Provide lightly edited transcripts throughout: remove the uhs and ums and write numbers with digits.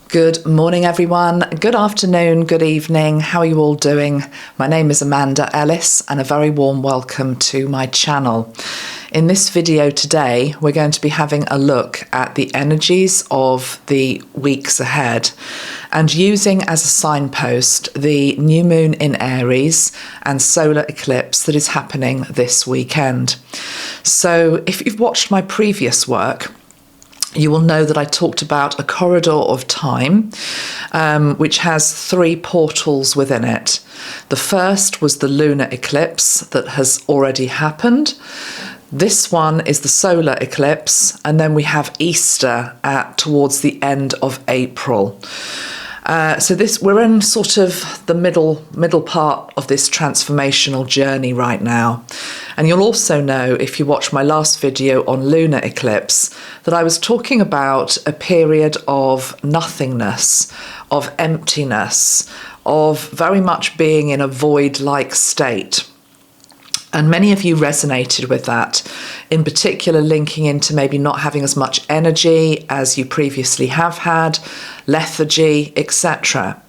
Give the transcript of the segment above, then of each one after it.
Good morning, everyone. Good afternoon, good evening. How are you all doing? My name is Amanda Ellis, and a very warm welcome to my channel. In this video today, we're going to be having a look at the energies of the weeks ahead and using as a signpost the new moon in Aries and solar eclipse that is happening this weekend. So if you've watched my previous work, you will know that I talked about a corridor of time, which has 3 portals within it. The first was the lunar eclipse that has already happened. This one is the solar eclipse, and then we have Easter towards the end of April. We're in sort of the middle part of this transformational journey right now. And you'll also know, if you watch my last video on lunar eclipse, that I was talking about a period of nothingness, of emptiness, of very much being in a void-like state. And many of you resonated with that, in particular linking into maybe not having as much energy as you previously have had, lethargy, etc.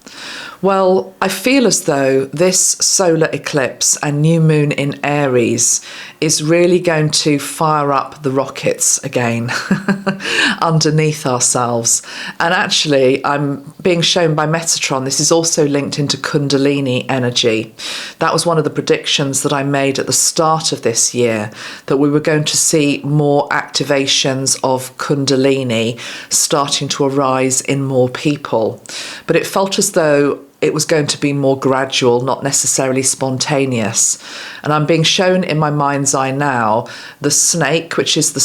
Well, I feel as though this solar eclipse and new moon in Aries is really going to fire up the rockets again underneath ourselves. And actually, I'm being shown by Metatron, this is also linked into Kundalini energy. That was one of the predictions that I made at the start of this year, that we were going to see more activations of Kundalini starting to arise in more people. But it felt as though it was going to be more gradual, not necessarily spontaneous. And I'm being shown in my mind's eye now the snake, which is the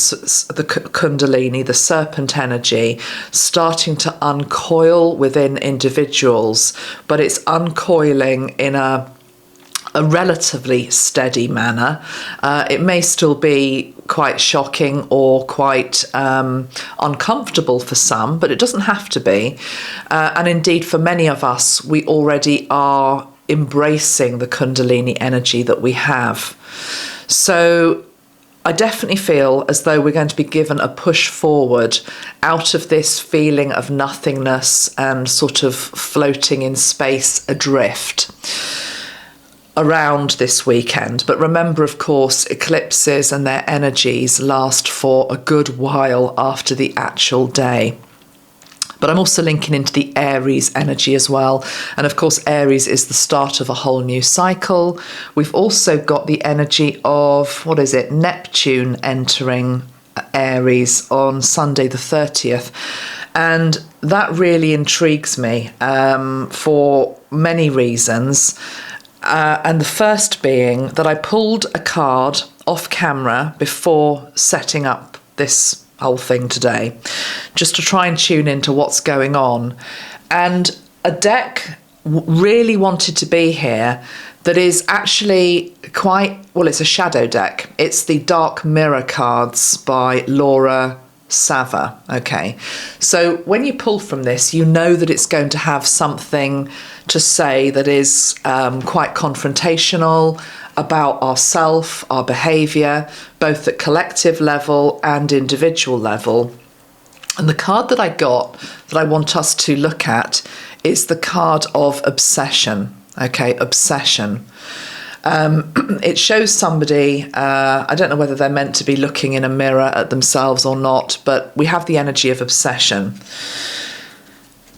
Kundalini, the serpent energy, starting to uncoil within individuals, but it's uncoiling in a relatively steady manner. It may still be quite shocking or quite uncomfortable for some, but it doesn't have to be. And indeed, for many of us, we already are embracing the Kundalini energy that we have. So I definitely feel as though we're going to be given a push forward out of this feeling of nothingness and sort of floating in space adrift around this weekend. But remember, of course, eclipses and their energies last for a good while after the actual day. But I'm also linking into the Aries energy as well. And of course, Aries is the start of a whole new cycle. We've also got the energy of, Neptune entering Aries on Sunday the 30th. And that really intrigues me for many reasons. And the first being that I pulled a card off camera before setting up this whole thing today, just to try and tune into what's going on. And a deck really wanted to be here that is actually it's a shadow deck. It's the Dark Mirror cards by Laura Sava. Okay, so when you pull from this, you know that it's going to have something to say that is quite confrontational about ourself, our behaviour, both at collective level and individual level. And the card that I got that I want us to look at is the card of obsession. Okay, obsession. It shows somebody, I don't know whether they're meant to be looking in a mirror at themselves or not, but we have the energy of obsession.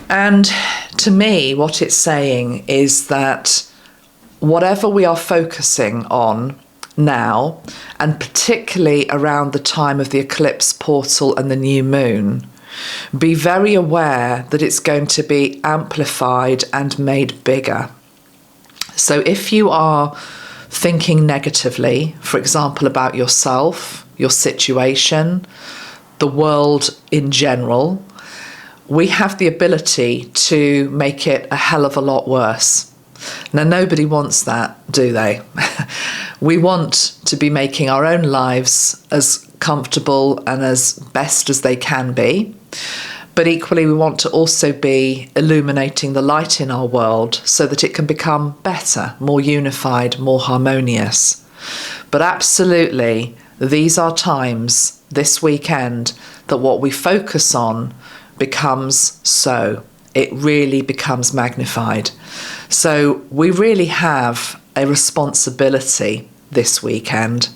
And to me, what it's saying is that whatever we are focusing on now, and particularly around the time of the eclipse portal and the new moon, be very aware that it's going to be amplified and made bigger. So if you are thinking negatively, for example, about yourself, your situation, the world in general, we have the ability to make it a hell of a lot worse. Now, nobody wants that, do they? We want to be making our own lives as comfortable and as best as they can be. But equally, we want to also be illuminating the light in our world so that it can become better, more unified, more harmonious. But absolutely, these are times this weekend that what we focus on becomes so. it really becomes magnified. So we really have a responsibility this weekend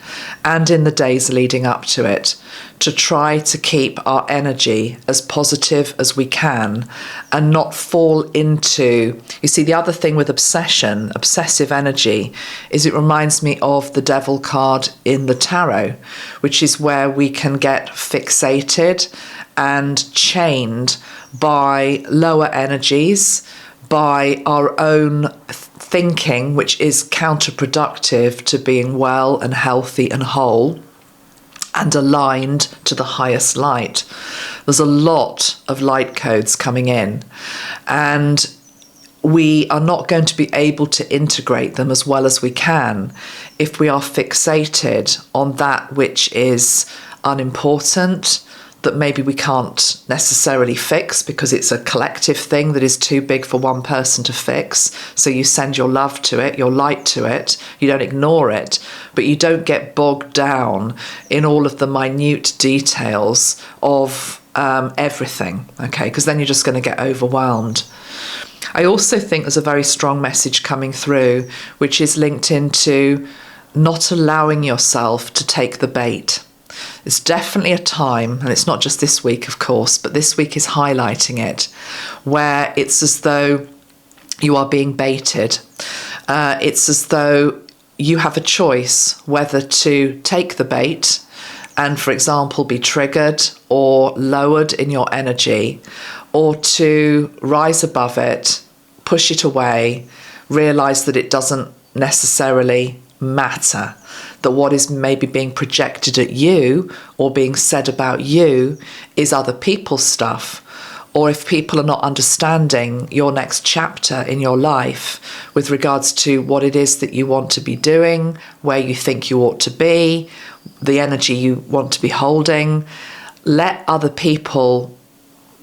and in the days leading up to it to try to keep our energy as positive as we can and not fall into, you see, the other thing with obsessive energy, is it reminds me of the devil card in the tarot, which is where we can get fixated and chained by lower energies, by our own thinking, which is counterproductive to being well and healthy and whole and aligned to the highest light. There's a lot of light codes coming in, and we are not going to be able to integrate them as well as we can if we are fixated on that which is unimportant, that maybe we can't necessarily fix because it's a collective thing that is too big for one person to fix. So you send your love to it, your light to it, you don't ignore it, but you don't get bogged down in all of the minute details of everything, okay? Because then you're just going to get overwhelmed. I also think there's a very strong message coming through, which is linked into not allowing yourself to take the bait. It's definitely a time, and it's not just this week, of course, but this week is highlighting it, where it's as though you are being baited. It's as though you have a choice whether to take the bait and, for example, be triggered or lowered in your energy, or to rise above it, push it away, realize that it doesn't necessarily matter, that what is maybe being projected at you or being said about you is other people's stuff. Or if people are not understanding your next chapter in your life with regards to what it is that you want to be doing, where you think you ought to be, the energy you want to be holding, let other people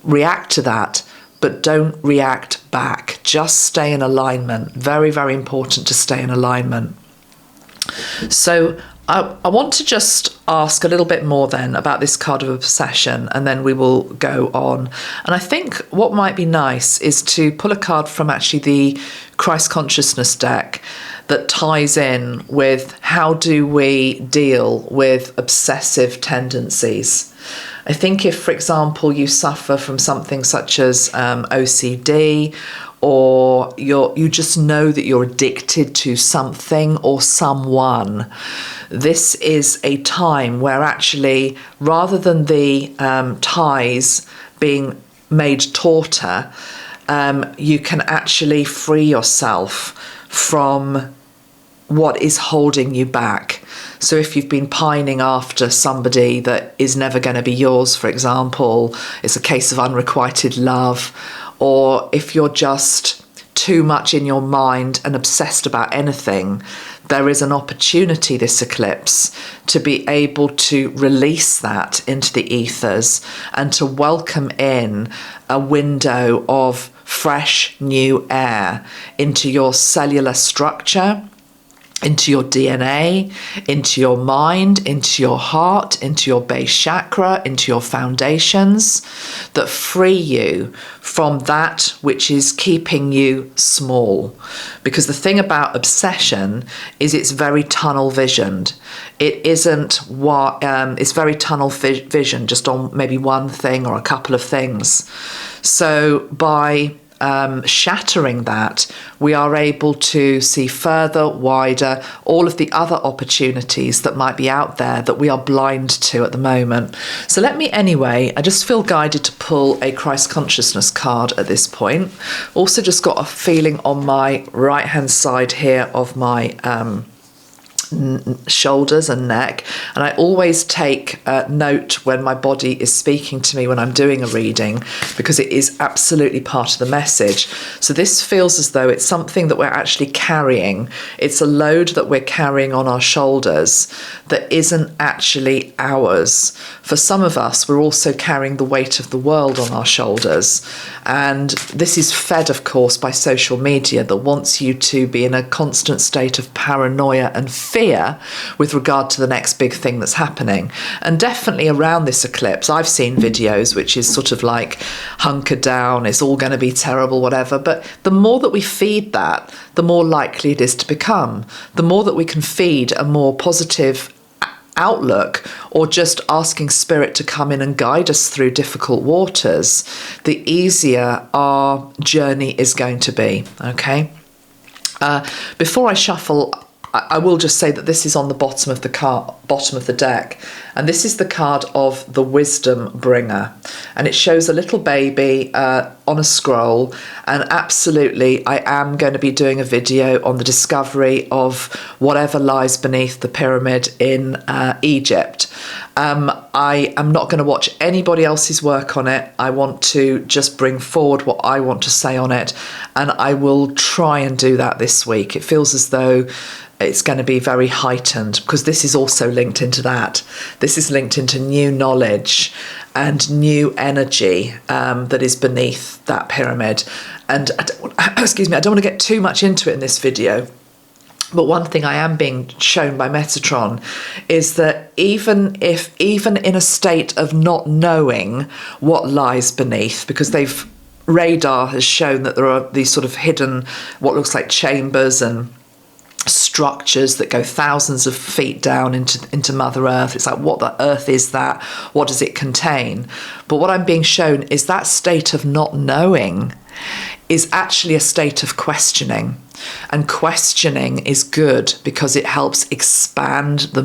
react to that, but don't react back. Just stay in alignment. Very, very important to stay in alignment. So I want to just ask a little bit more then about this card of obsession, and then we will go on. And I think what might be nice is to pull a card from actually the Christ Consciousness deck that ties in with how do we deal with obsessive tendencies. I think if, for example, you suffer from something such as OCD, or you just know that you're addicted to something or someone, this is a time where actually, rather than the ties being made tauter, you can actually free yourself from what is holding you back. So if you've been pining after somebody that is never going to be yours, for example, it's a case of unrequited love, or if you're just too much in your mind and obsessed about anything, there is an opportunity this eclipse to be able to release that into the ethers and to welcome in a window of fresh new air into your cellular structure, into your DNA, into your mind, into your heart, into your base chakra, into your foundations, that free you from that which is keeping you small. Because the thing about obsession is it's very tunnel visioned. It isn't what, it's very tunnel vision, just on maybe one thing or a couple of things. So by shattering that, we are able to see further, wider, all of the other opportunities that might be out there that we are blind to at the moment. So let me anyway, I just feel guided to pull a Christ Consciousness card at this point. Also just got a feeling on my right hand side here of my shoulders and neck, and I always take note when my body is speaking to me when I'm doing a reading, because it is absolutely part of the message. So this feels as though it's something that we're actually carrying. It's a load that we're carrying on our shoulders that isn't actually ours. For some of us, we're also carrying the weight of the world on our shoulders, and this is fed, of course, by social media that wants you to be in a constant state of paranoia and fear fear with regard to the next big thing that's happening. And definitely around this eclipse, I've seen videos which is sort of like hunker down, it's all going to be terrible, whatever. But the more that we feed that, the more likely it is to become. The more that we can feed a more positive outlook, or just asking spirit to come in and guide us through difficult waters, the easier our journey is going to be. Okay. Before I shuffle, I will just say that this is on the bottom of the deck, and this is the card of the Wisdom Bringer, and it shows a little baby on a scroll. And absolutely, I am going to be doing a video on the discovery of whatever lies beneath the pyramid in Egypt. I am not going to watch anybody else's work on it. I want to just bring forward what I want to say on it, and I will try and do that this week. It feels as though it's going to be very heightened, because this is also linked into that. This is linked into new knowledge and new energy that is beneath that pyramid. And excuse me, I don't want to get too much into it in this video. But one thing I am being shown by Metatron is that even in a state of not knowing what lies beneath, because radar has shown that there are these sort of hidden, what looks like chambers and structures that go thousands of feet down into Mother Earth. It's like, what the earth is that? What does it contain? But what I'm being shown is that state of not knowing is actually a state of questioning. And questioning is good because it helps expand the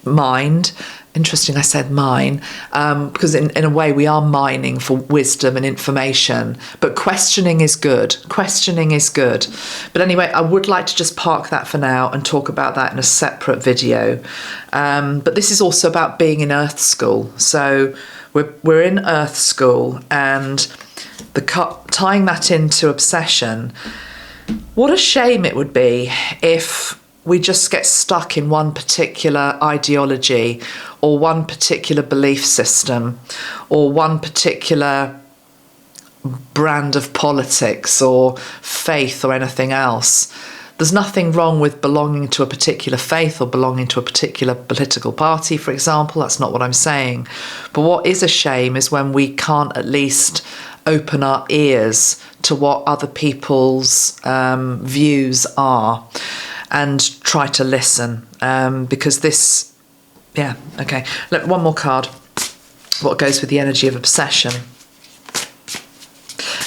mind. Interesting, I said mine, because in a way we are mining for wisdom and information, but questioning is good. Questioning is good. But anyway, I would like to just park that for now and talk about that in a separate video. But this is also about being in Earth School. So we're in Earth School, and tying that into obsession, what a shame it would be if we just get stuck in one particular ideology or one particular belief system or one particular brand of politics or faith or anything else. There's nothing wrong with belonging to a particular faith or belonging to a particular political party, for example. That's not what I'm saying. But what is a shame is when we can't at least open our ears to what other people's views are and try to listen, because this, yeah, okay. Look, one more card. What goes with the energy of obsession?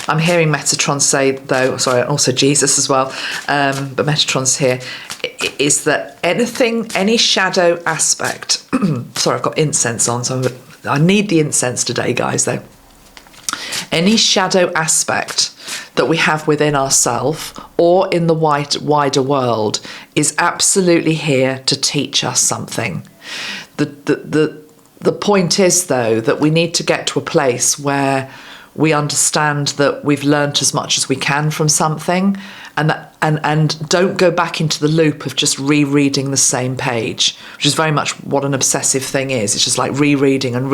I'm hearing Metatron say, though, sorry, and also Jesus as well, but Metatron's here, is that any shadow aspect, sorry, I've got incense on, so I need the incense today, guys, though. Any shadow aspect that we have within ourselves or in the wider world is absolutely here to teach us something. The point is, though, that we need to get to a place where we understand that we've learnt as much as we can from something, and don't go back into the loop of just rereading the same page, which is very much what an obsessive thing is. It's just like rereading, and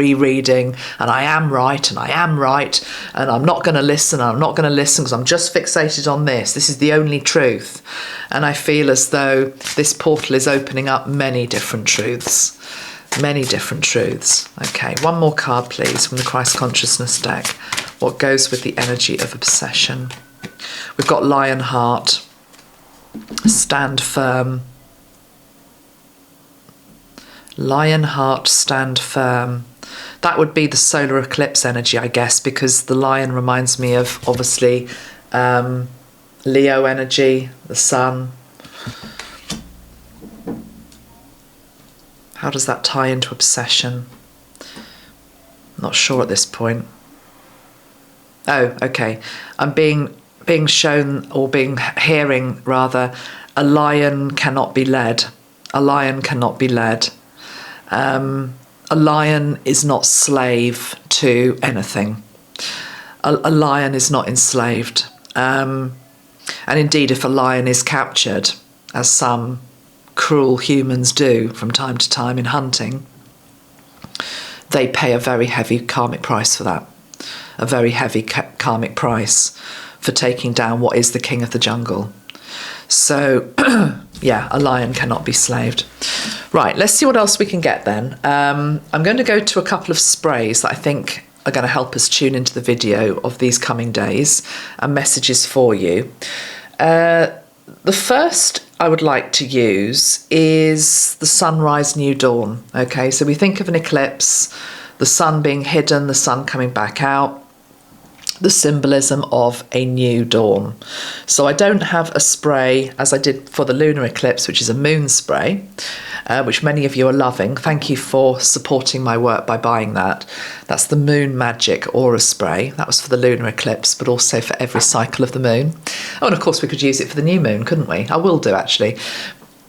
I am right, and I'm not going to listen, because I'm just fixated on this. This is the only truth. And I feel as though this portal is opening up many different truths. Many different truths. Okay, one more card, please, from the Christ Consciousness deck. What goes with the energy of obsession? We've got Lion Heart. Stand firm. Lion Heart, stand firm. That would be the solar eclipse energy, I guess, because the lion reminds me of, obviously, Leo energy, the sun. How does that tie into obsession? Not sure at this point. Oh, okay. I'm being shown, or hearing rather, a lion cannot be led. A lion cannot be led. A lion is not slave to anything. A lion is not enslaved. And indeed, if a lion is captured, as some cruel humans do from time to time in hunting, they pay a very heavy karmic price for that. A very heavy karmic price for taking down what is the king of the jungle. So yeah, a lion cannot be slaved. Right, let's see what else we can get then. I'm going to go to a couple of sprays that I think are going to help us tune into the video of these coming days and messages for you. The first I would like to use is the sunrise, new dawn. Okay, so we think of an eclipse, the sun being hidden, the sun coming back out, the symbolism of a new dawn. So I don't have a spray as I did for the lunar eclipse, which is a moon spray, which many of you are loving. Thank you for supporting my work by buying that. That's the Moon Magic Aura Spray. That was for the lunar eclipse, but also for every cycle of the moon. Oh, and of course we could use it for the new moon, couldn't we? I will do, actually.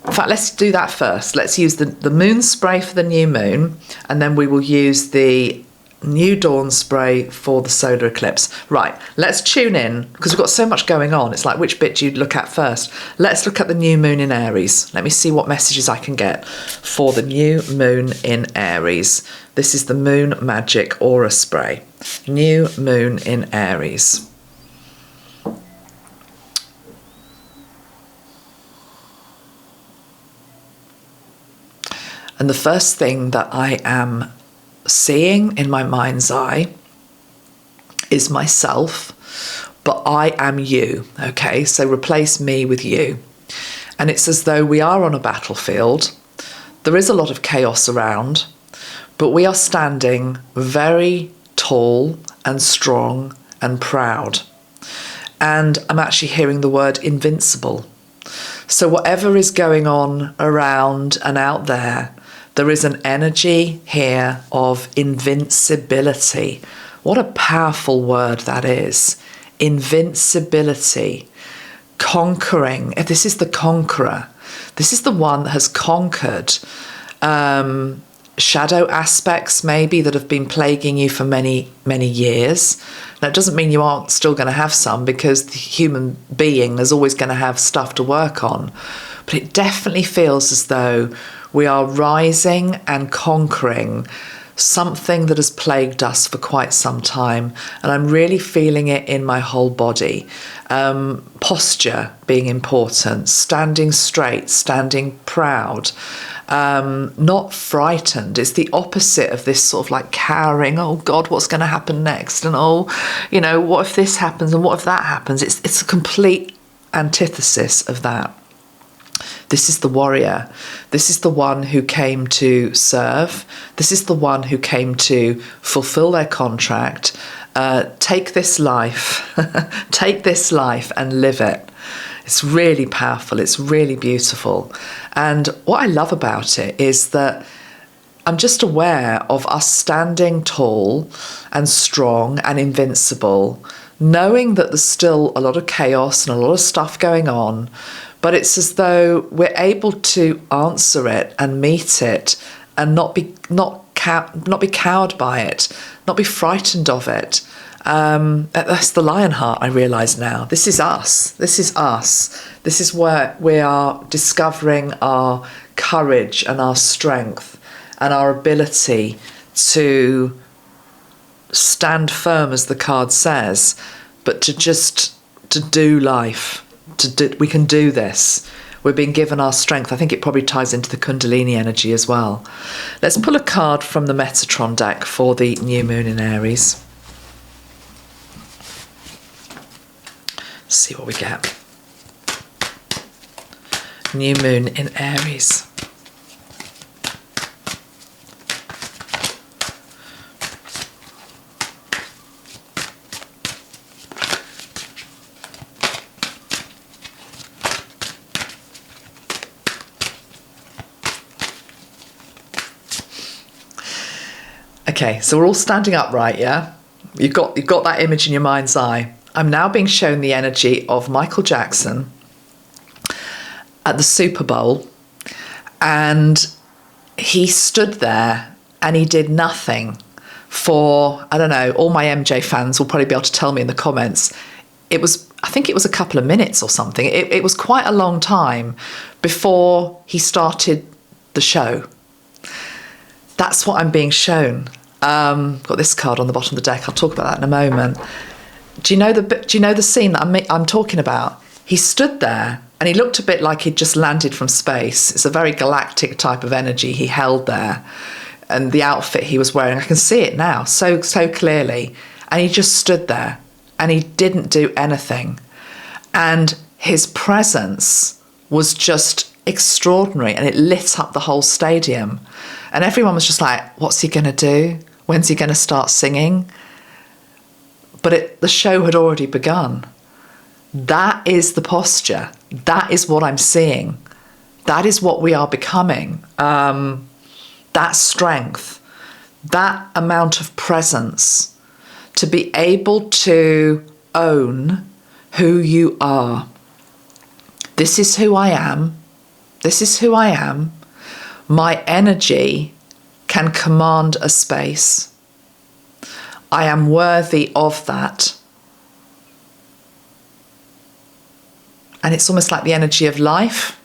In fact, let's do that first. Let's use the moon spray for the new moon, and then we will use the new dawn spray for the solar eclipse. Right, let's tune in, because we've got so much going on. It's like, which bit do you look at first? Let's look at the new moon in Aries. Let me see what messages I can get for the new moon in Aries. This is the Moon Magic Aura Spray. New moon in Aries. And the first thing that I am seeing in my mind's eye is myself, but I am you. Okay, so replace me with you. And it's as though we are on a battlefield. There is a lot of chaos around, but we are standing very tall and strong and proud. And I'm actually hearing the word invincible. So whatever is going on around and out there, there is an energy here of invincibility. What a powerful word that is. Invincibility. Conquering. This is the conqueror. This is the one that has conquered shadow aspects maybe that have been plaguing you for many, many years. Now, it doesn't mean you aren't still going to have some, because the human being is always going to have stuff to work on. But it definitely feels as though we are rising and conquering something that has plagued us for quite some time. And I'm really feeling it in my whole body. Posture being important, standing straight, standing proud, not frightened. It's the opposite of this sort of like cowering, oh God, what's going to happen next? And oh, you know, what if this happens and what if that happens? It's a complete antithesis of that. This is the warrior. This is the one who came to serve. This is the one who came to fulfill their contract. Take this life, take this life and live it. It's really powerful. It's really beautiful. And what I love about it is that I'm just aware of us standing tall and strong and invincible, knowing that there's still a lot of chaos and a lot of stuff going on, but it's as though we're able to answer it and meet it and not be cowed by it, not be frightened of it. That's the lion heart, I realise now. This is us. This is us. This is where we are discovering our courage and our strength and our ability to stand firm, as the card says, but to do life. We can do this. We're being given our strength. I think it probably ties into the Kundalini energy as well. Let's pull a card from the Metatron deck for the new moon in Aries. Let's see what we get. New moon in Aries. Okay, so we're all standing upright, yeah? You've got that image in your mind's eye. I'm now being shown the energy of Michael Jackson at the Super Bowl, and he stood there and he did nothing for, I don't know, all my MJ fans will probably be able to tell me in the comments. I think it was a couple of minutes or something. It was quite a long time before he started the show. That's what I'm being shown. Got this card on the bottom of the deck. I'll talk about that in a moment. Do you know the scene that I'm talking about? He stood there And he looked a bit like he'd just landed from space. It's a very galactic type of energy he held there. And the outfit he was wearing, I can see it now so clearly. And he just stood there and he didn't do anything. And his presence was just extraordinary, and it lit up the whole stadium. And everyone was just like, what's he going to do? When's he going to start singing? But the show had already begun. That is the posture. That is what I'm seeing. That is what we are becoming. That strength, that amount of presence, to be able to own who you are. This is who I am. This is who I am. My energy can command a space. I am worthy of that. And it's almost like the energy of life.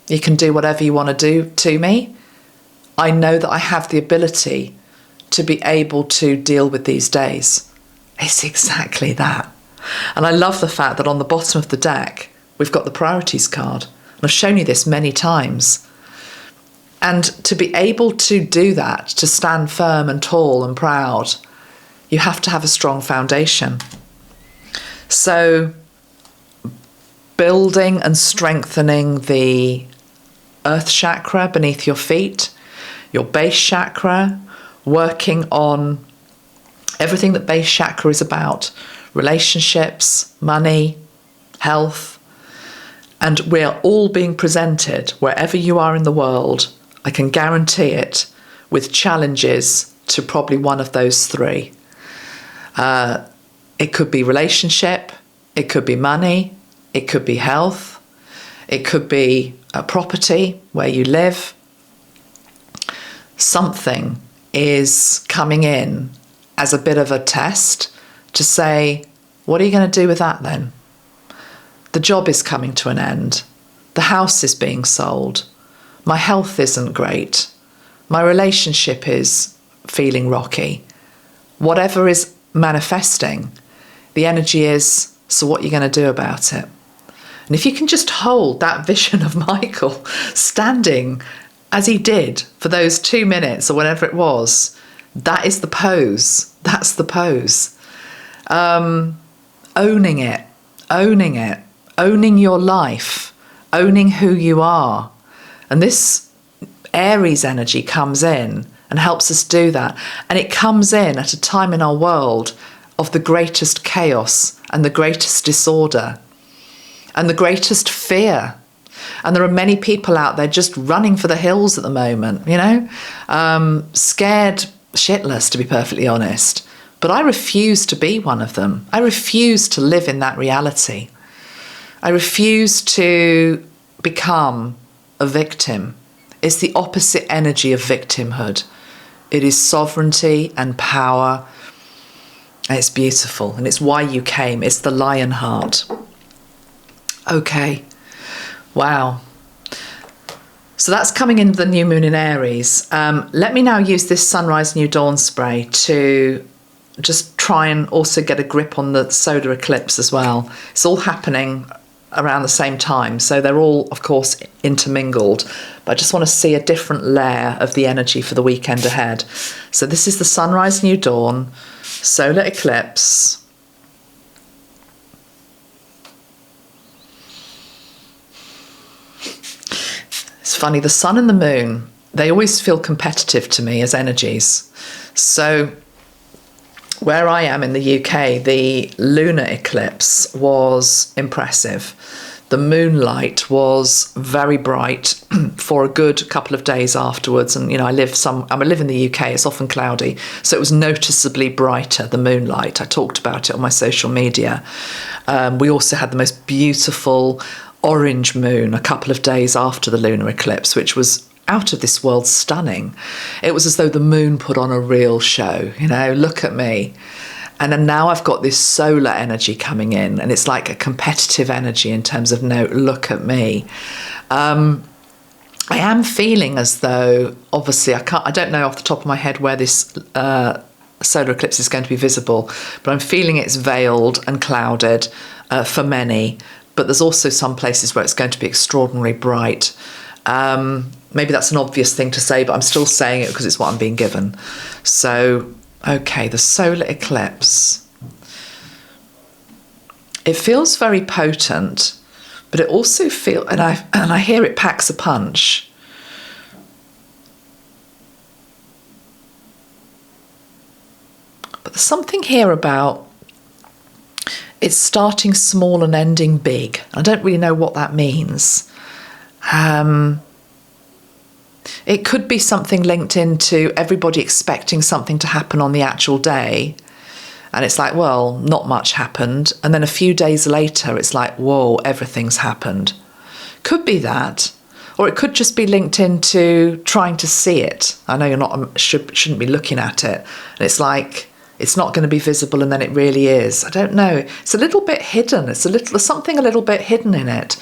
You can do whatever you want to do to me. I know that I have the ability to be able to deal with these days. It's exactly that. And I love the fact that on the bottom of the deck, we've got the priorities card. And I've shown you this many times. And to be able to do that, to stand firm and tall and proud, you have to have a strong foundation. So building and strengthening the earth chakra beneath your feet, your base chakra, working on everything that base chakra is about, relationships, money, health. And we're all being presented, wherever you are in the world, I can guarantee it, with challenges to probably one of those three. It could be relationship, it could be money, it could be health, it could be a property where you live. Something is coming in as a bit of a test to say, what are you going to do with that then? The job is coming to an end. The house is being sold. My health isn't great. My relationship is feeling rocky. Whatever is manifesting, the energy is, so what are you going to do about it? And if you can just hold that vision of Michael standing as he did for those 2 minutes or whatever it was, that is the pose. That's the pose. Owning it, owning your life, owning who you are. And this Aries energy comes in and helps us do that. And it comes in at a time in our world of the greatest chaos and the greatest disorder and the greatest fear. And there are many people out there just running for the hills at the moment, you know, scared shitless, to be perfectly honest. But I refuse to be one of them. I refuse to live in that reality. I refuse to become a victim. It's the opposite energy of victimhood. It is sovereignty and power. And it's beautiful. And it's why you came. It's the lion heart. Okay. Wow. So that's coming in the new moon in Aries. Let me now use this sunrise new dawn spray to just try and also get a grip on the solar eclipse as well. It's all happening around the same time, so they're all, of course, intermingled. But I just want to see a different layer of the energy for the weekend ahead. So this is the sunrise new dawn, solar eclipse. It's funny, the sun and the moon, they always feel competitive to me as energies. So where I am in the UK, the lunar eclipse was impressive. The moonlight was very bright for a good couple of days afterwards. And, you know, I live in the UK, it's often cloudy. So it was noticeably brighter, the moonlight. I talked about it on my social media. We also had the most beautiful orange moon a couple of days after the lunar eclipse, which was out of this world stunning. It was as though the moon put on a real show, you know, look at me. And then now I've got this solar energy coming in, and it's like a competitive energy in terms of, no, look at me. I am feeling as though, obviously, I don't know off the top of my head where this solar eclipse is going to be visible, but I'm feeling it's veiled and clouded for many. but there's also some places where it's going to be extraordinarily bright. Maybe that's an obvious thing to say, but I'm still saying it because it's what I'm being given. So, okay, the solar eclipse. It feels very potent, but it also feels, and I hear it packs a punch. But there's something here about it's starting small and ending big. I don't really know what that means. It could be something linked into everybody expecting something to happen on the actual day. And it's like, well, not much happened. And then a few days later, it's like, whoa, everything's happened. Could be that. Or it could just be linked into trying to see it. I know you're not shouldn't be looking at it. And it's like, it's not going to be visible, and then it really is. I don't know. It's a little bit hidden. There's something a little bit hidden in it.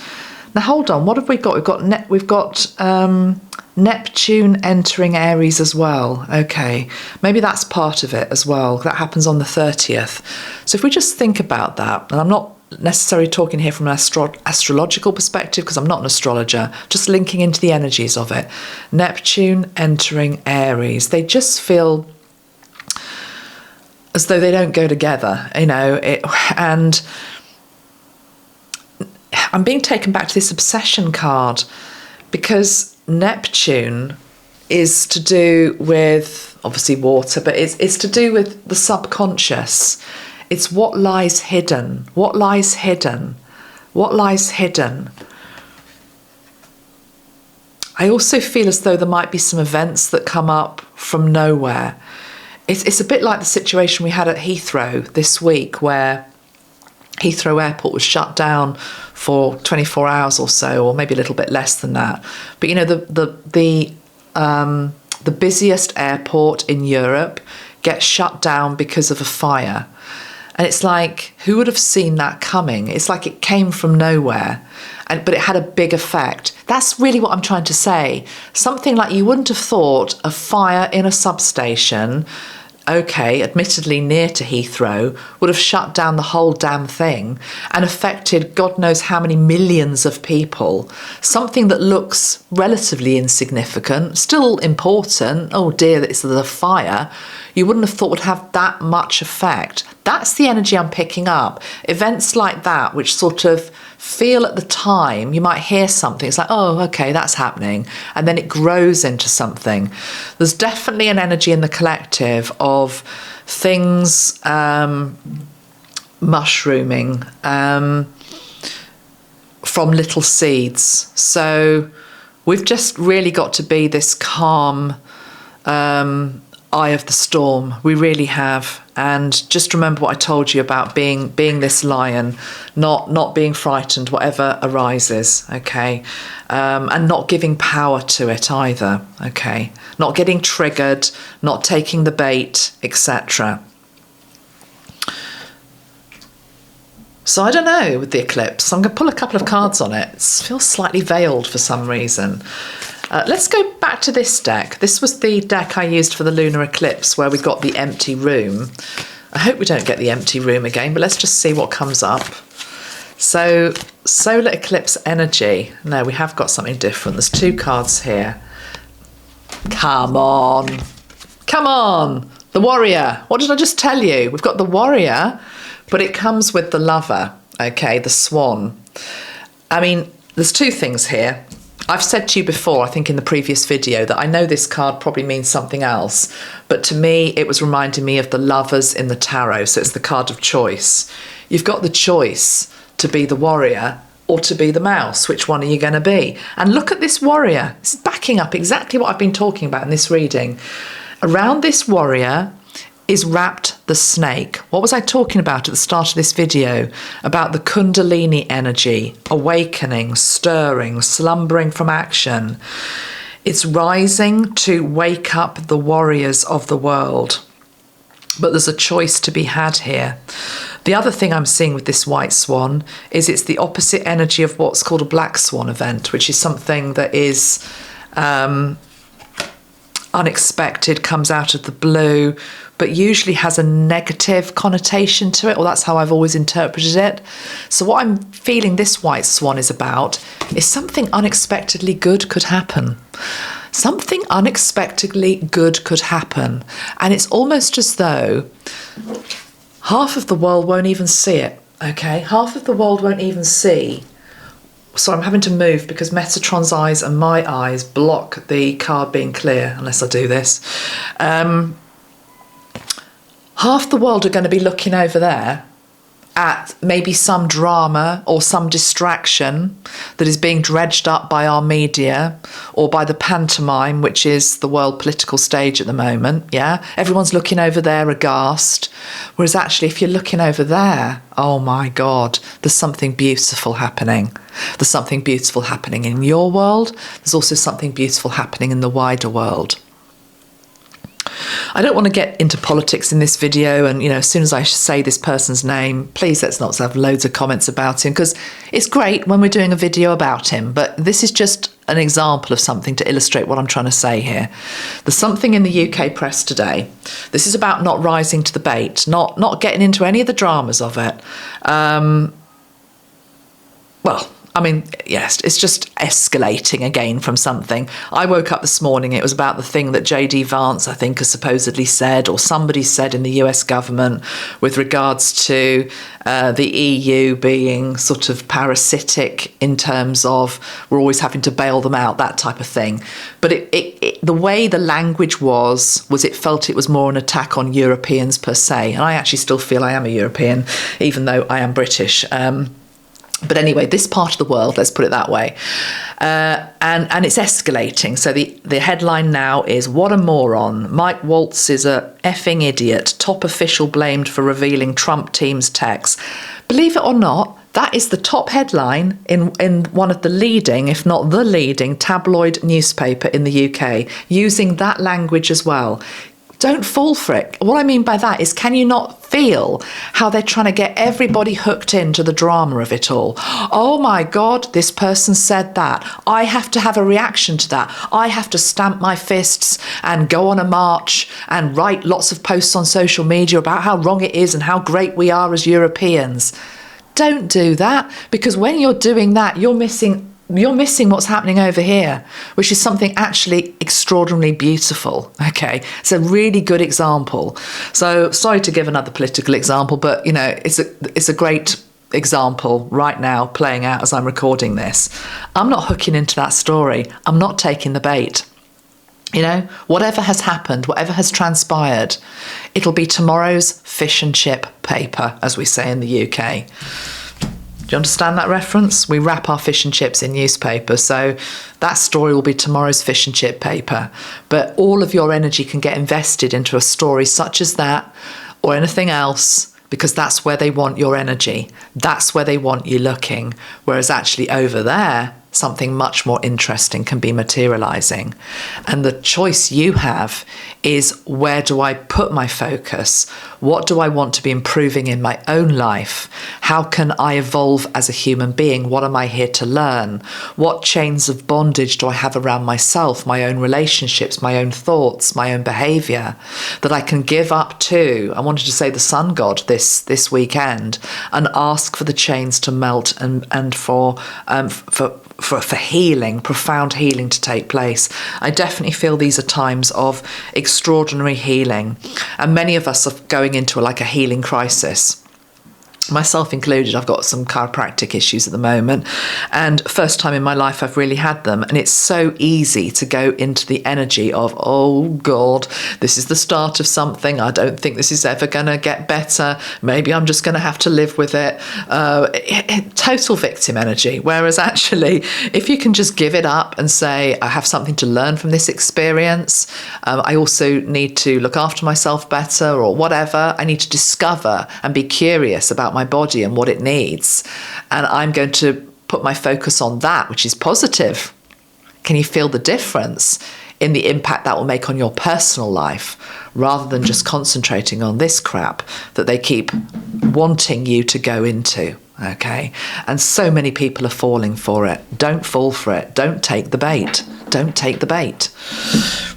Now, hold on. What have we got? We've got Neptune entering Aries as well. Okay, maybe that's part of it as well. That happens on the 30th. So if we just think about that, and I'm not necessarily talking here from an astrological perspective because I'm not an astrologer, just linking into the energies of it. Neptune entering Aries. They just feel as though they don't go together, and I'm being taken back to this obsession card because Neptune is to do with, obviously, water, but it's to do with the subconscious. It's what lies hidden. What lies hidden? What lies hidden? I also feel as though there might be some events that come up from nowhere. It's a bit like the situation we had at Heathrow this week, where Heathrow Airport was shut down for 24 hours or so, or maybe a little bit less than that. But the busiest airport in Europe gets shut down because of a fire. And it's like, who would have seen that coming? It's like it came from nowhere, but it had a big effect. That's really what I'm trying to say. Something like you wouldn't have thought a fire in a substation, okay, admittedly near to Heathrow, would have shut down the whole damn thing and affected God knows how many millions of people. Something that looks relatively insignificant, still important. Oh dear, it's the fire. You wouldn't have thought would have that much effect. That's the energy I'm picking up. Events like that, which sort of feel at the time, you might hear something, it's like, oh, okay, that's happening. And then it grows into something. There's definitely an energy in the collective of things mushrooming from little seeds. So we've just really got to be this calm eye of the storm. We really have. And just remember what I told you about being this lion, not being frightened, whatever arises, okay? And not giving power to it either, okay? Not getting triggered, not taking the bait, etc. So I don't know with the eclipse. I'm going to pull a couple of cards on it. It feels slightly veiled for some reason. Let's go back to this deck. This was the deck I used for the lunar eclipse where we got the empty room. I hope we don't get the empty room again, but let's just see what comes up. So, solar eclipse energy. No, we have got something different. There's two cards here. Come on. Come on. The warrior. What did I just tell you? We've got the warrior, but it comes with the lover, okay, the swan. I mean, there's two things here. I've said to you before, I think in the previous video, that I know this card probably means something else, but to me, it was reminding me of the lovers in the tarot, so it's the card of choice. You've got the choice to be the warrior or to be the mouse. Which one are you going to be? And look at this warrior. This is backing up exactly what I've been talking about in this reading. Around this warrior is wrapped the snake. What was I talking about at the start of this video? About the Kundalini energy, awakening, stirring, slumbering from action. It's rising to wake up the warriors of the world. But there's a choice to be had here. The other thing I'm seeing with this white swan is it's the opposite energy of what's called a black swan event, which is something that is unexpected, comes out of the blue, but usually has a negative connotation to it, or that's how I've always interpreted it. So what I'm feeling this white swan is about is something unexpectedly good could happen. Something unexpectedly good could happen. And it's almost as though half of the world won't even see it, okay? Half of the world won't even see. So I'm having to move because Metatron's eyes and my eyes block the card being clear unless I do this. Half the world are going to be looking over there at maybe some drama or some distraction that is being dredged up by our media or by the pantomime, which is the world political stage at the moment, yeah? Everyone's looking over there aghast, whereas actually if you're looking over there, oh my God, there's something beautiful happening. There's something beautiful happening in your world. There's also something beautiful happening in the wider world. I don't want to get into politics in this video, and as soon as I say this person's name, please let's not have loads of comments about him, because it's great when we're doing a video about him, but this is just an example of something to illustrate what I'm trying to say here. There's something in the UK press today. This is about not rising to the bait, not getting into any of the dramas of it. Yes, it's just escalating again from something. I woke up this morning, it was about the thing that J.D. Vance, I think, has supposedly said, or somebody said in the US government with regards to the EU being sort of parasitic in terms of we're always having to bail them out, that type of thing. But the way the language was it felt it was more an attack on Europeans per se. And I actually still feel I am a European, even though I am British. But anyway, this part of the world, let's put it that way, and it's escalating. So the headline now is, what a moron. Mike Waltz is a effing idiot. Top official blamed for revealing Trump team's texts. Believe it or not, that is the top headline in one of the leading, if not the leading, tabloid newspaper in the UK, using that language as well. Don't fall for it. What I mean by that is, can you not feel how they're trying to get everybody hooked into the drama of it all? Oh my God, this person said that. I have to have a reaction to that. I have to stamp my fists and go on a march and write lots of posts on social media about how wrong it is and how great we are as Europeans. Don't do that, because when you're doing that, you're missing what's happening over here, which is something actually extraordinarily beautiful. Okay, it's a really good example. So sorry to give another political example, but it's a great example right now playing out as I'm recording this. I'm not hooking into that story. I'm not taking the bait. Whatever has happened, whatever has transpired, it'll be tomorrow's fish and chip paper, as we say in the UK. Do you understand that reference? We wrap our fish and chips in newspaper, so that story will be tomorrow's fish and chip paper. But all of your energy can get invested into a story such as that or anything else, because that's where they want your energy. That's where they want you looking. Whereas actually over there, something much more interesting can be materializing. And the choice you have is, where do I put my focus? What do I want to be improving in my own life? How can I evolve as a human being? What am I here to learn? What chains of bondage do I have around myself, my own relationships, my own thoughts, my own behavior that I can give up to? I wanted to say the sun god this weekend, and ask for the chains to melt and for healing, profound healing to take place. I definitely feel these are times of extraordinary healing, and many of us are going into a healing crisis. Myself included. I've got some chiropractic issues at the moment, and first time in my life I've really had them, and it's so easy to go into the energy of, oh God, this is the start of something. I don't think this is ever going to get better. Maybe I'm just going to have to live with it. Total victim energy. Whereas actually, if you can just give it up and say, I have something to learn from this experience. I also need to look after myself better, or whatever. I need to discover and be curious about my body and what it needs, and I'm going to put my focus on that, which is positive. Can you feel the difference in the impact that will make on your personal life, rather than just concentrating on this crap that they keep wanting you to go into? okay? And so many people are falling for it. Don't fall for it. Don't take the bait. Don't take the bait.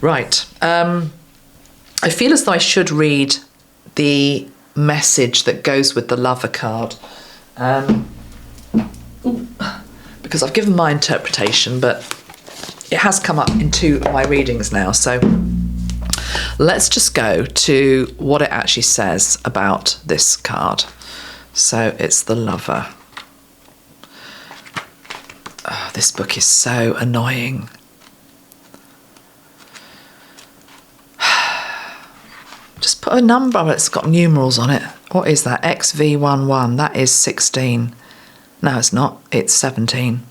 Right. I feel as though I should read the message that goes with the Lover card. Because I've given my interpretation, but it has come up in 2 of my readings now. So let's just go to what it actually says about this card. So it's the Lover. Oh, this book is so annoying. Just put a number, it's got numerals on it. What is that? XV11, that is 16. No, it's not, it's 17.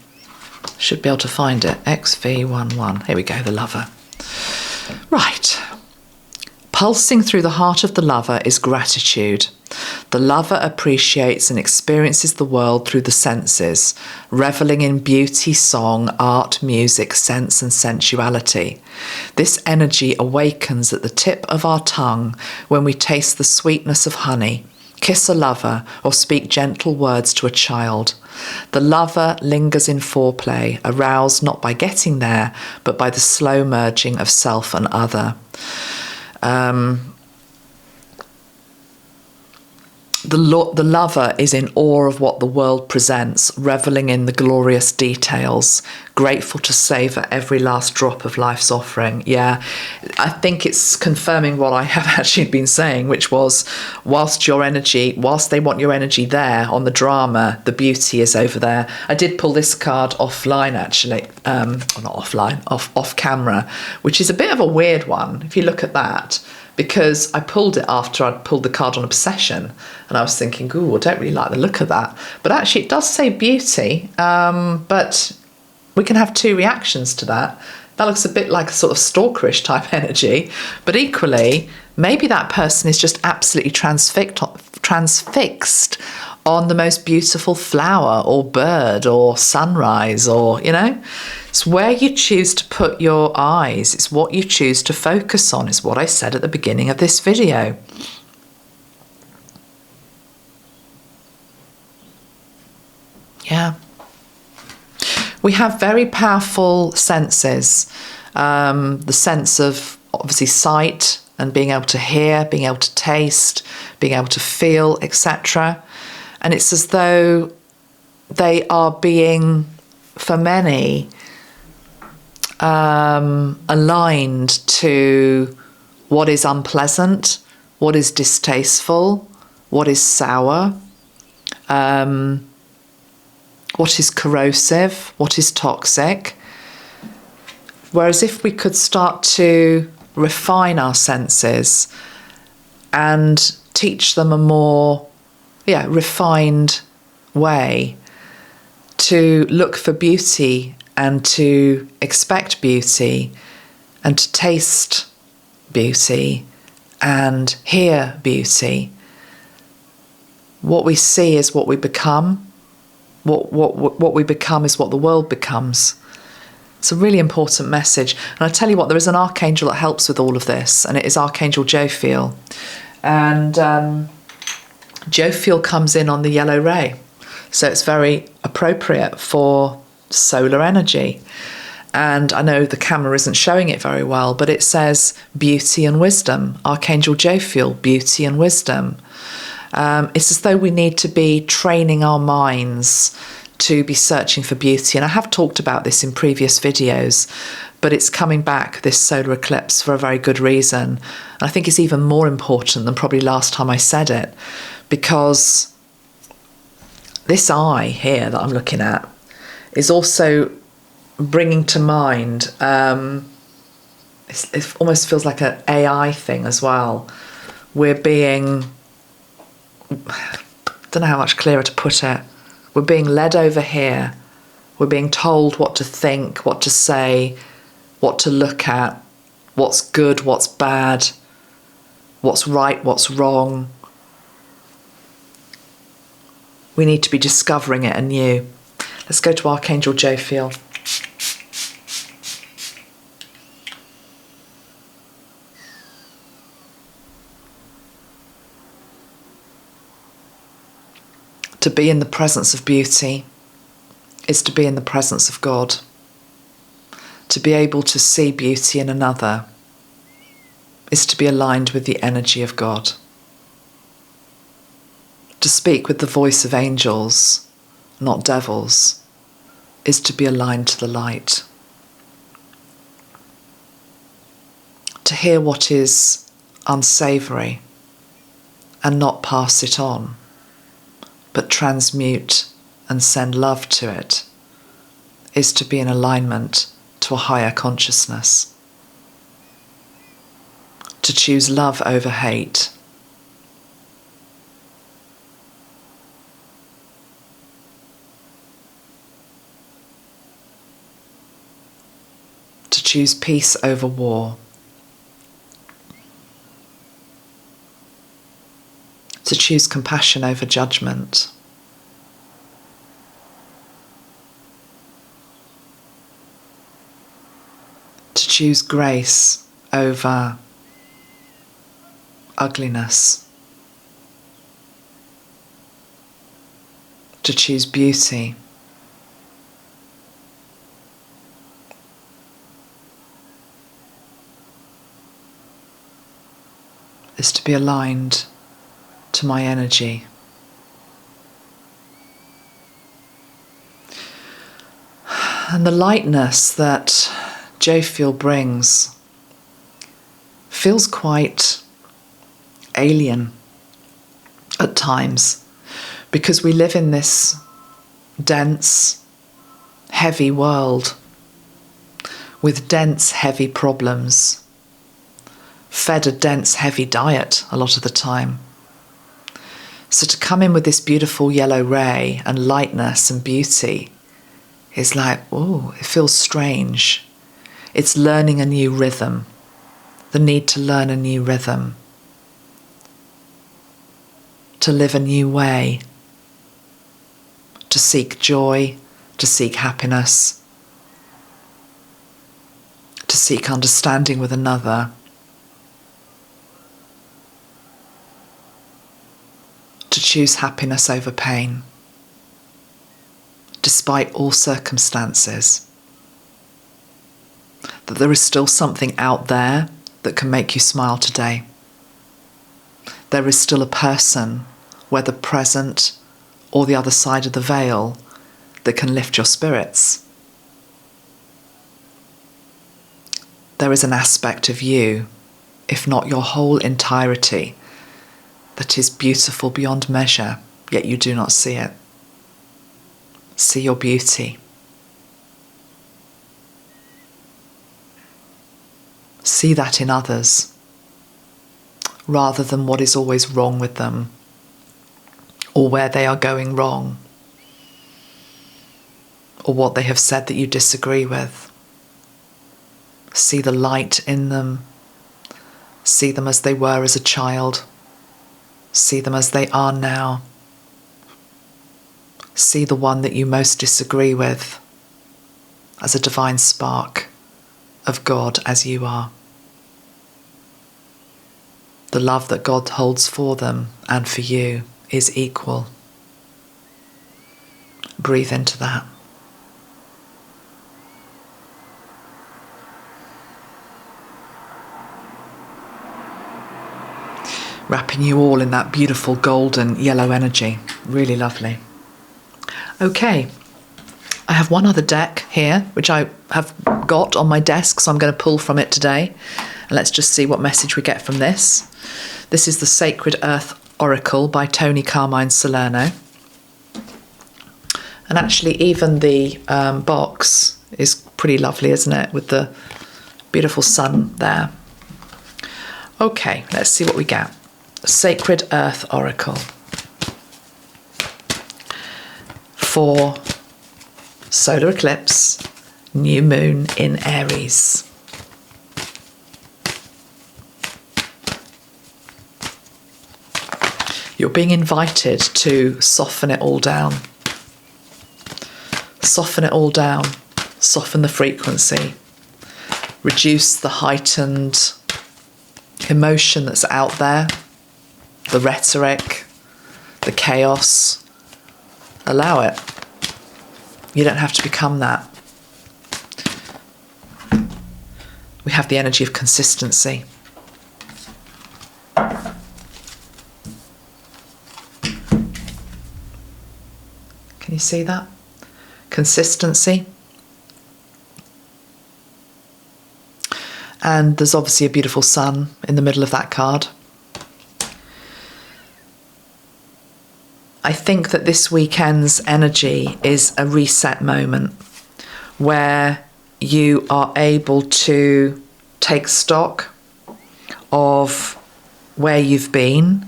Should be able to find it. XV11, here we go, the Lover. Right. Pulsing through the heart of the Lover is gratitude. The Lover appreciates and experiences the world through the senses, reveling in beauty, song, art, music, sense and sensuality. This energy awakens at the tip of our tongue when we taste the sweetness of honey, kiss a lover, or speak gentle words to a child. The Lover lingers in foreplay, aroused not by getting there, but by the slow merging of self and other. The Lover is in awe of what the world presents, reveling in the glorious details, grateful to savour every last drop of life's offering. Yeah, I think it's confirming what I have actually been saying, which was, whilst they want your energy there on the drama, the beauty is over there. I did pull this card offline, actually, not offline, off camera, which is a bit of a weird one, if you look at that. Because I pulled it after I'd pulled the card on obsession, and I was thinking, ooh, I don't really like the look of that. But actually it does say beauty, but we can have 2 reactions to that. That looks a bit like a sort of stalkerish type energy, but equally, maybe that person is just absolutely transfixed on the most beautiful flower or bird or sunrise, or, you know. It's where you choose to put your eyes. It's what you choose to focus on, is what I said at the beginning of this video. Yeah. We have very powerful senses. The sense of, obviously, sight and being able to hear, being able to taste, being able to feel, etc. And it's as though they are being, for many, aligned to what is unpleasant, what is distasteful, what is sour, what is corrosive, what is toxic. Whereas if we could start to refine our senses and teach them a more refined way to look for beauty and to expect beauty and to taste beauty and hear beauty, what we see is what we become. What we become is what the world becomes. It's a really important message. And I tell you what, there is an archangel that helps with all of this, and it is Archangel Jophiel. And Jophiel comes in on the yellow ray. So it's very appropriate for solar energy. And I know the camera isn't showing it very well, but it says beauty and wisdom. Archangel Jophiel, beauty and wisdom. It's as though we need to be training our minds to be searching for beauty. And I have talked about this in previous videos, but it's coming back, this solar eclipse, for a very good reason. And I think it's even more important than probably last time I said it, because this eye here that I'm looking at is also bringing to mind, it almost feels like an AI thing as well. We're being, I don't know how much clearer to put it. We're being led over here. We're being told what to think, what to say, what to look at, what's good, what's bad, what's right, what's wrong. We need to be discovering it anew. Let's go to Archangel Jophiel. To be in the presence of beauty is to be in the presence of God. To be able to see beauty in another is to be aligned with the energy of God. To speak with the voice of angels, not devils, is to be aligned to the light. To hear what is unsavoury and not pass it on, but transmute and send love to it, is to be in alignment to a higher consciousness. To choose love over hate. To choose peace over war. To choose compassion over judgment. To choose grace over ugliness. To choose beauty. Is to be aligned to my energy. And the lightness that Jophiel brings feels quite alien at times, because we live in this dense, heavy world with dense, heavy problems, fed a dense, heavy diet a lot of the time. So to come in with this beautiful yellow ray and lightness and beauty is like, oh, it feels strange. It's learning a new rhythm, the need to learn a new rhythm, to live a new way, to seek joy, to seek happiness, to seek understanding with another, to choose happiness over pain, despite all circumstances. That there is still something out there that can make you smile today. There is still a person, whether present or the other side of the veil, that can lift your spirits. There is an aspect of you, if not your whole entirety, that is beautiful beyond measure, yet you do not see it. See your beauty. See that in others, rather than what is always wrong with them, or where they are going wrong, or what they have said that you disagree with. See the light in them. See them as they were as a child. See them as they are now. See the one that you most disagree with as a divine spark of God as you are. The love that God holds for them and for you is equal. Breathe into that. Wrapping you all in that beautiful golden yellow energy. Really lovely. Okay, I have one other deck here, which I have got on my desk, so I'm going to pull from it today. And let's just see what message we get from this. This is the Sacred Earth Oracle by Tony Carmine Salerno. And actually, even the box is pretty lovely, isn't it? With the beautiful sun there. Okay, let's see what we get. Sacred Earth Oracle for solar eclipse, new moon in Aries. You're being invited to soften it all down. Soften it all down. Soften the frequency. Reduce the heightened emotion that's out there. The rhetoric, the chaos, Allow it. You don't have to become that. We have the energy of consistency. Can you see that? Consistency. And there's obviously a beautiful sun in the middle of that card. I think that this weekend's energy is a reset moment where you are able to take stock of where you've been,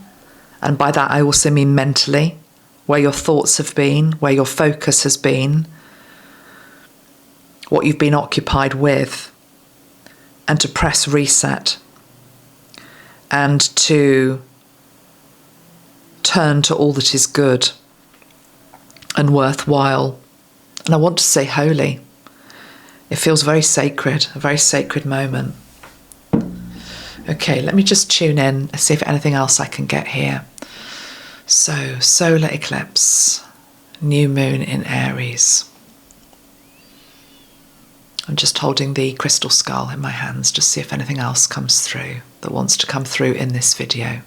and by that I also mean mentally, where your thoughts have been, where your focus has been, what you've been occupied with, and to press reset and to turn to all that is good and worthwhile. And I want to say holy. It feels very sacred, a very sacred moment. Okay, let me just tune in and see if anything else I can get here. So, solar eclipse, new moon in Aries. I'm just holding the crystal skull in my hands to see if anything else comes through that wants to come through in this video.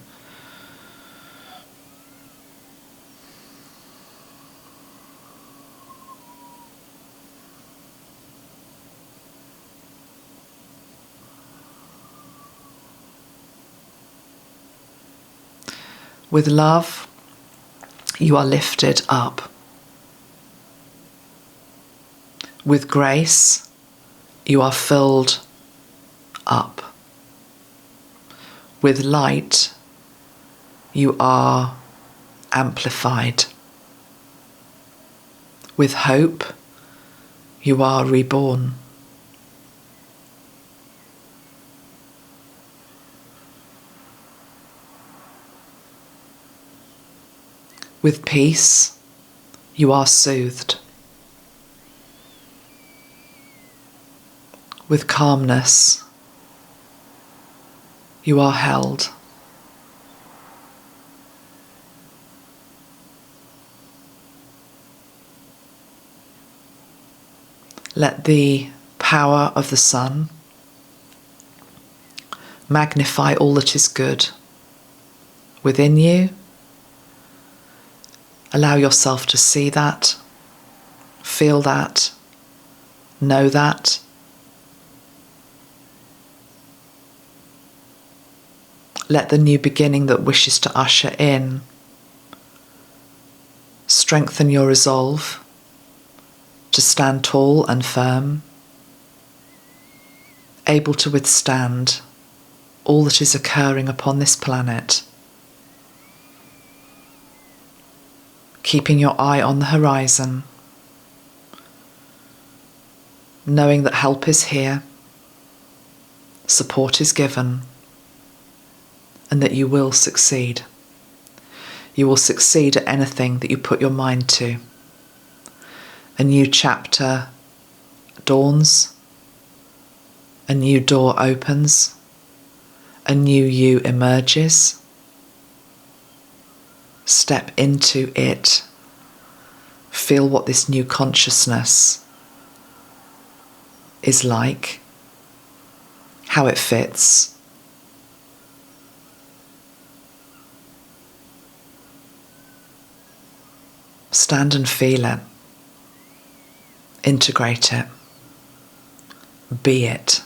With love, you are lifted up. With grace, you are filled up. With light, you are amplified. With hope, you are reborn. With peace, you are soothed. With calmness, you are held. Let the power of the sun magnify all that is good within you. Allow yourself to see that, feel that, know that. Let the new beginning that wishes to usher in strengthen your resolve to stand tall and firm, able to withstand all that is occurring upon this planet. Keeping your eye on the horizon, knowing that help is here, support is given, and that you will succeed. You will succeed at anything that you put your mind to. A new chapter dawns, a new door opens, a new you emerges. Step into it. Feel what this new consciousness is like, how it fits. Stand and feel it. Integrate it. Be it.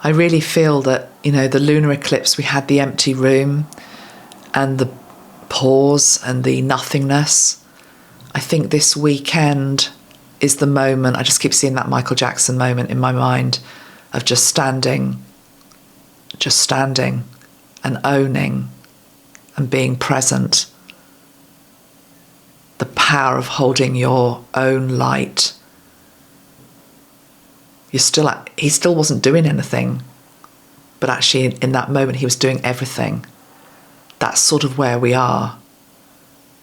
I really feel that, the lunar eclipse, we had the empty room and the pause and the nothingness. I think this weekend is the moment, I just keep seeing that Michael Jackson moment in my mind of just standing and owning and being present. The power of holding your own light. He still wasn't doing anything, but actually in that moment he was doing everything. That's sort of where we are.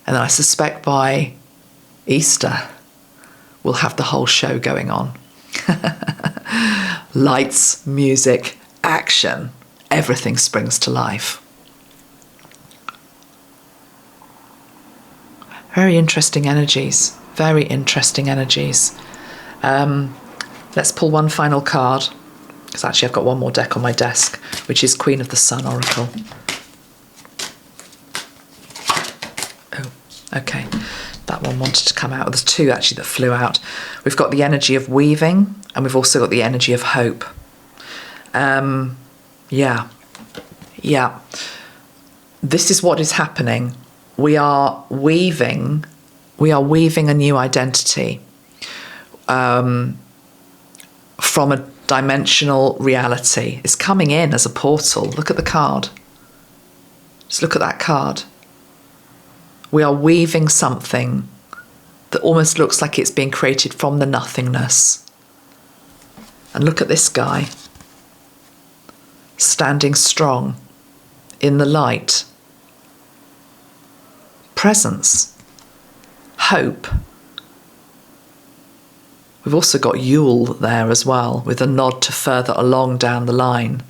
And then I suspect by Easter we'll have the whole show going on. Lights, music, action, everything springs to life. Very interesting energies. Very interesting energies. Let's pull one final card, because actually I've got one more deck on my desk, which is Queen of the Sun Oracle. Oh, okay. That one wanted to come out. There's two actually that flew out. We've got the energy of weaving, and we've also got the energy of hope. Yeah. This is what is happening. We are weaving a new identity from a dimensional reality. It's coming in as a portal. Look at the card. Just look at that card. We are weaving something that almost looks like it's being created from the nothingness. And look at this guy, standing strong in the light. Presence, hope. We've also got Yule there as well, with a nod to further along down the line.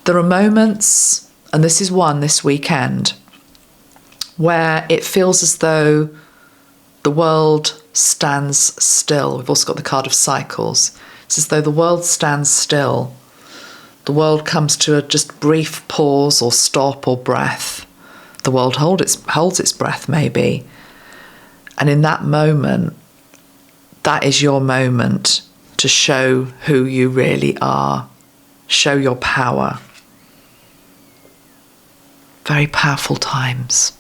There are moments, and this is one this weekend, where it feels as though the world stands still. We've also got the card of cycles. It's as though the world stands still. The world comes to a just brief pause or stop or breath. The world holds its breath, maybe. And in that moment, that is your moment to show who you really are. Show your power. Very powerful times.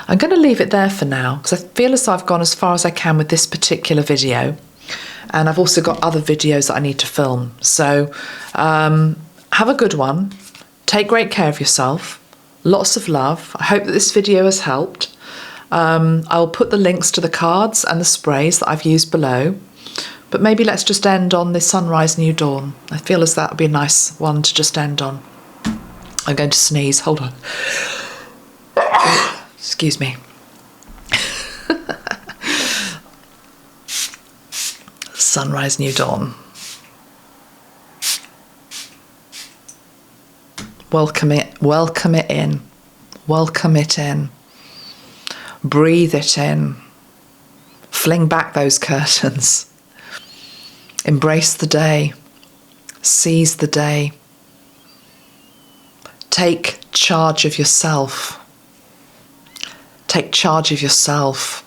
I'm going to leave it there for now, because I feel as though I've gone as far as I can with this particular video. And I've also got other videos that I need to film. So have a good one. Take great care of yourself. Lots of love. I hope that this video has helped. I'll put the links to the cards and the sprays that I've used below. But maybe let's just end on the sunrise, new dawn. I feel as that would be a nice one to just end on. I'm going to sneeze. Hold on. Excuse me. Sunrise, new dawn. Welcome it in. Welcome it in. Breathe it in. Fling back those curtains. Embrace the day. Seize the day. Take charge of yourself. Take charge of yourself.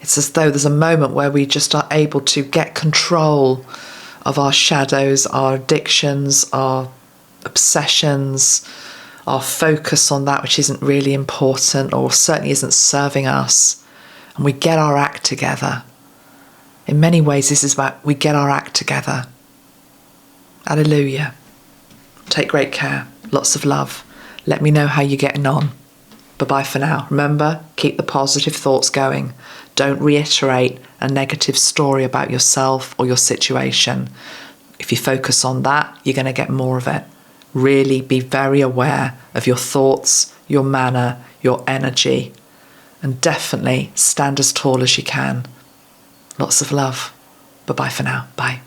It's as though there's a moment where we just are able to get control of our shadows, our addictions, our obsessions, our focus on that which isn't really important or certainly isn't serving us. And we get our act together. In many ways, this is about we get our act together. Hallelujah. Take great care. Lots of love. Let me know how you're getting on. Bye-bye for now. Remember, keep the positive thoughts going. Don't reiterate a negative story about yourself or your situation. If you focus on that, you're going to get more of it. Really be very aware of your thoughts, your manner, your energy, and definitely stand as tall as you can. Lots of love. Bye-bye for now. Bye.